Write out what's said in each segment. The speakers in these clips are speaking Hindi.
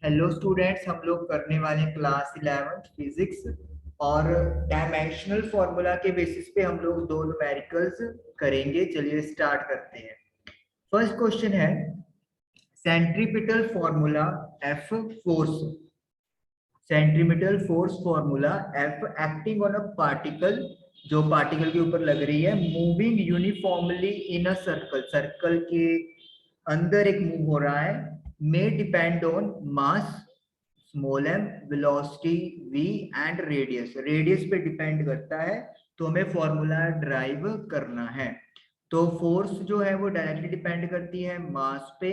हेलो स्टूडेंट्स, हम लोग करने वाले क्लास 11th फिजिक्स और डायमेंशनल फॉर्मूला के बेसिस पे हम लोग दो न्यूमेरिकल्स करेंगे। चलिए स्टार्ट करते हैं। फर्स्ट क्वेश्चन है centripetal formula F force. Centripetal force formula F acting on a particle, जो पार्टिकल के ऊपर लग रही है, moving uniformly in a circle, circle के अंदर एक मूव हो रहा है, may depend on mass small m, velocity v and radius, radius पे डिपेंड करता है। तो हमें फॉर्मूला ड्राइव करना है। तो फोर्स जो है वो डायरेक्टली डिपेंड करती है मास पे,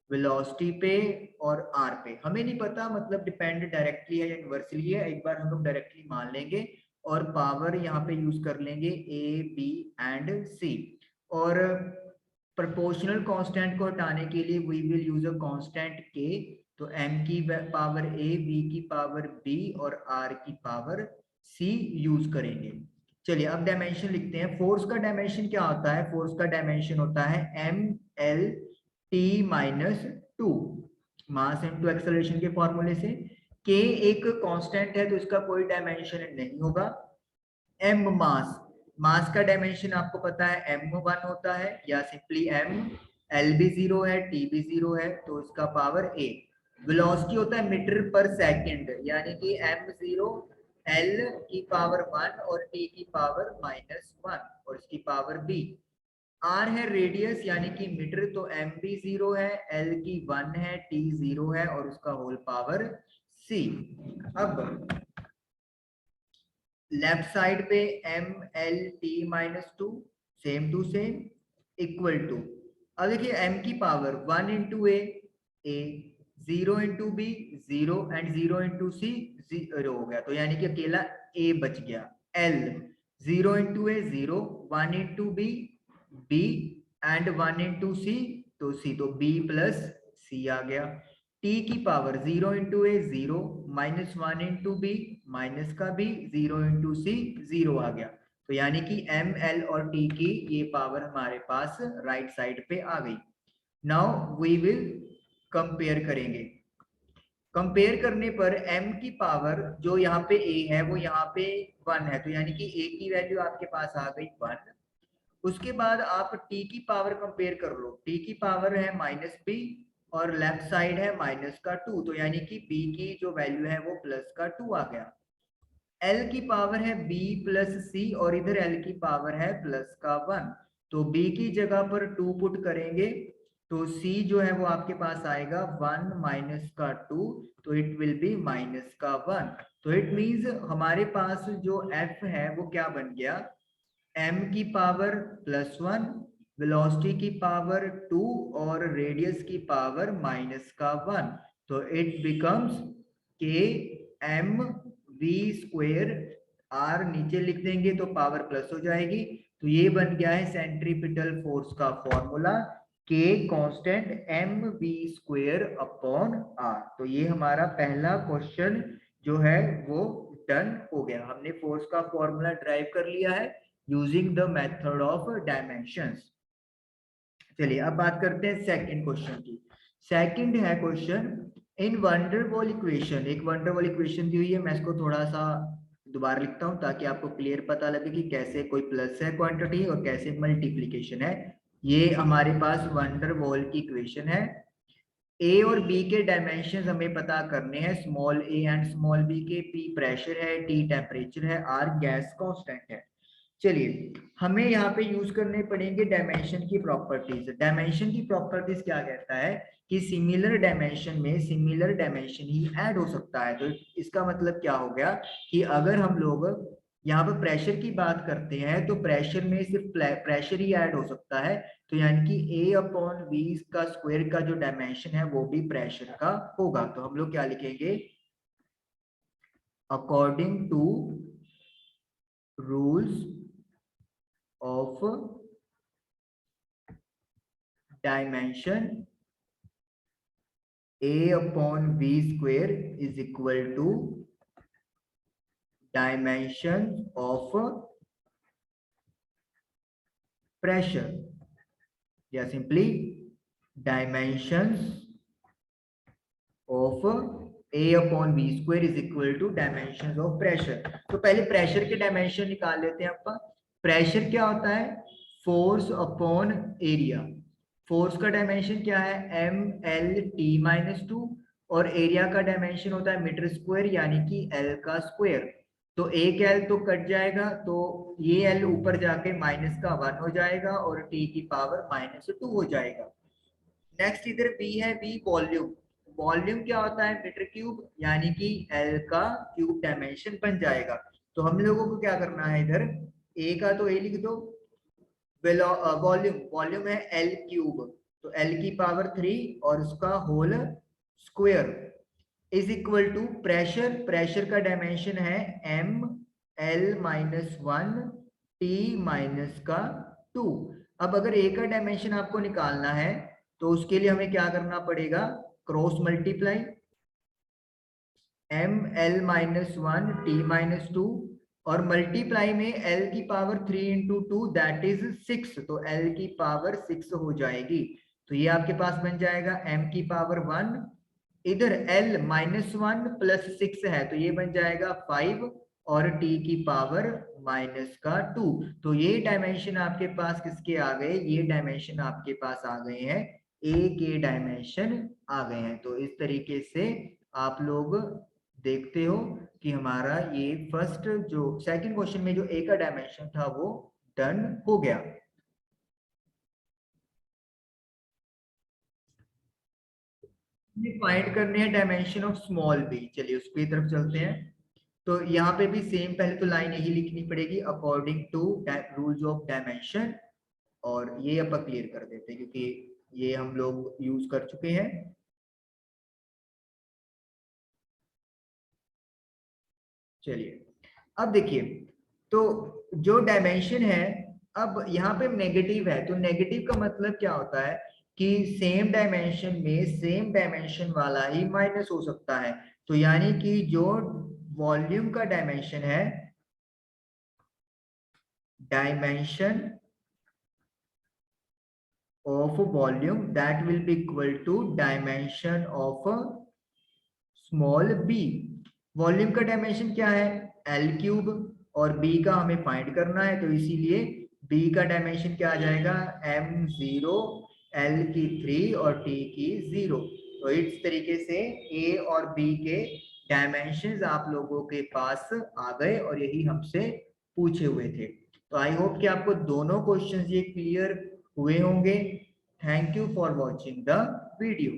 वेलोसिटी पे और आर पे। हमें नहीं पता मतलब डिपेंड डायरेक्टली है या इनवर्सली है, एक बार हम लोग डायरेक्टली मान लेंगे और पावर यहाँ पे यूज कर लेंगे ए बी एंड सी। और प्रोपोर्शनल कांस्टेंट को हटाने के लिए we will use a constant K. तो m की पावर a, b की पावर b और r की पावर c यूज करेंगे। चलिए अब डायमेंशन लिखते हैं। फोर्स का डायमेंशन क्या होता है? फोर्स का डायमेंशन होता है M L T minus two, mass into acceleration के फॉर्मूले से। k एक कांस्टेंट है तो इसका कोई डायमेंशन नहीं होगा। m मास, मास का डायमेंशन आपको पता है m1 होता है, या सिंपली m, l भी जीरो है, t भी जीरो है तो इसका पावर a। वेलोसिटी होता है मीटर पर सेकंड, यानी कि m0 l की पावर 1 और t की पावर -1 और इसकी पावर b। r है रेडियस यानी कि मीटर, तो m भी जीरो है, l की 1 है, t जीरो है और उसका होल पावर c। अब लेफ्ट साइड पे M L T minus two, same to same, equal to, अब देखिए m की power 1 into A, 0 into B zero and 0 into C zero हो गया, तो यानी कि अकेला a बच गया। l 0 into A zero, 1 into B B and 1 into C, तो सी, तो b प्लस सी आ गया। t की power 0 into A zero, -1 into B, minus का b, 0 इंटू सी जीरो आ गया। तो यानी कि m l और t की ये पावर हमारे पास राइट साइड पे आ गई। नाउ वी विल कंपेयर करेंगे। कंपेयर करने पर m की पावर जो यहाँ पे a है वो यहाँ पे 1 है, तो यानी कि a की वैल्यू आपके पास आ गई 1। उसके बाद आप t की पावर कंपेयर कर लो, t की पावर है -b और लेफ्ट साइड है -2, तो यानी कि b की जो वैल्यू है वो +2 आ गया। l की पावर है b प्लस सी और इधर l की पावर है +1, तो b की जगह पर 2 पुट करेंगे तो c जो है वो आपके पास आएगा 1 -2, तो इट विल बी -1। तो इट मींस हमारे पास जो f है वो क्या बन गया, m की पावर +1, वेलोसिटी की पावर 2 और रेडियस की पावर -1, तो इट बिकम्स के एम वी स्क्वेयर। आर नीचे लिख देंगे तो पावर प्लस हो जाएगी, तो ये बन गया है सेंट्रीपिटल फोर्स का formula, K constant M V square upon R. तो ये हमारा पहला क्वेश्चन जो है वो डन हो गया। हमने फोर्स का फॉर्मूला ड्राइव कर लिया है using the method of dimensions. चलिए अब बात करते हैं सेकंड क्वेश्चन की। सेकंड है क्वेश्चन इन वंडरवॉल इक्वेशन। एक वंडरवॉल इक्वेशन दी हुई है, मैं इसको थोड़ा सा दोबारा लिखता हूं ताकि आपको क्लियर पता लगे कि कैसे कोई प्लस है क्वांटिटी और कैसे मल्टीप्लीकेशन है। ये हमारे पास वंडरवॉल की इक्वेशन है। ए और बी के डायमेंशन हमें पता करने हैं, small A and small B के। पी प्रेशर है, टी टेम्परेचर है, आर गैस कांस्टेंट है। चलिए हमें यहाँ पे यूज करने पड़ेंगे डायमेंशन की प्रॉपर्टीज। डायमेंशन की प्रॉपर्टीज क्या कहता है कि सिमिलर डायमेंशन में सिमिलर डायमेंशन ही ऐड हो सकता है। तो इसका मतलब क्या हो गया कि अगर हम लोग यहाँ पर प्रेशर की बात करते हैं तो प्रेशर में सिर्फ प्रेशर ही ऐड हो सकता है, तो यानी कि a अपॉन वी का स्क्वायर का जो डायमेंशन है वो भी प्रेशर का होगा। तो हम लोग क्या लिखेंगे, according to rules of dimension a upon v square is equal to dimension of pressure, या simply dimensions of of A upon V square is equal to dimension of pressure. तो पहले प्रेशर के डायमेंशन निकाल लेते हैं अपन। प्रेशर क्या होता है? Force upon area. फोर्स का डायमेंशन क्या है? MLT-2 और एरिया का डायमेंशन होता है मीटर स्क्वायर यानी कि L का स्क्वायर। तो एक L तो कट जाएगा, तो ये L ऊपर जाके माइनस का 1 हो जाएगा और T की पावर -2 हो जाएगा। नेक्स्ट इधर V है, V वॉल्यूम। वॉल्यूम क्या होता है? मीटर क्यूब यानी कि L का क्यूब डायमेंशन बन जाएगा। तो हम लोगों को क्या करना है, इधर A का तो A लिख दो, वॉल्यूम वॉल्यूम है L क्यूब, तो L की पावर 3 और उसका whole square is equal to pressure. Pressure का डायमेंशन है ML-1 T-2। अब अगर A का डायमेंशन आपको निकालना है तो उसके लिए हमें क्या करना पड़ेगा? क्रॉस मल्टीप्लाई ML-1 T-2 और मल्टीप्लाई में L की पावर 3 इंटू 2 दैट इज 6, तो L की पावर 6 हो जाएगी। तो ये आपके पास बन जाएगा M की पावर 1, इधर L-1 प्लस 6 है तो ये बन जाएगा 5 और T की पावर -2। तो ये डायमेंशन आपके पास किसके आ गए? ये डायमेंशन आपके पास आ गए हैं, A के डायमेंशन आ गए हैं। तो इस तरीके से आप लोग देखते हो कि हमारा ये फर्स्ट जो सेकंड क्वेश्चन में जो A का डायमेंशन था वो डन हो गया। फाइंड करने हैं डायमेंशन ऑफ स्मॉल b। चलिए उसकी तरफ चलते हैं। तो यहाँ पे भी सेम पहले तो लाइन यही लिखनी पड़ेगी, according to rules of dimension, और ये अपन क्लियर कर देते हैं क्योंकि ये हम लोग यूज कर चुके हैं। चलिए अब देखिए, तो जो डायमेंशन है, अब यहाँ पे नेगेटिव है, तो नेगेटिव का मतलब क्या होता है कि सेम डायमेंशन में सेम डायमेंशन वाला ही माइनस हो सकता है। तो यानी कि जो वॉल्यूम का डायमेंशन है, dimension of volume that will be equal to dimension of small b। Volume का डायमेंशन क्या है? L क्यूब, और b का हमें फाइंड करना है, तो इसीलिए b का डायमेंशन क्या आ जाएगा? M0, L की 3 और t की 0। तो इस तरीके से a और b के डायमेंशंस आप लोगों के पास आ गए और यही हमसे पूछे हुए थे। तो आई होप कि आपको दोनों क्वेश्चंस ये क्लियर हुए होंगे। Thank you for watching the video.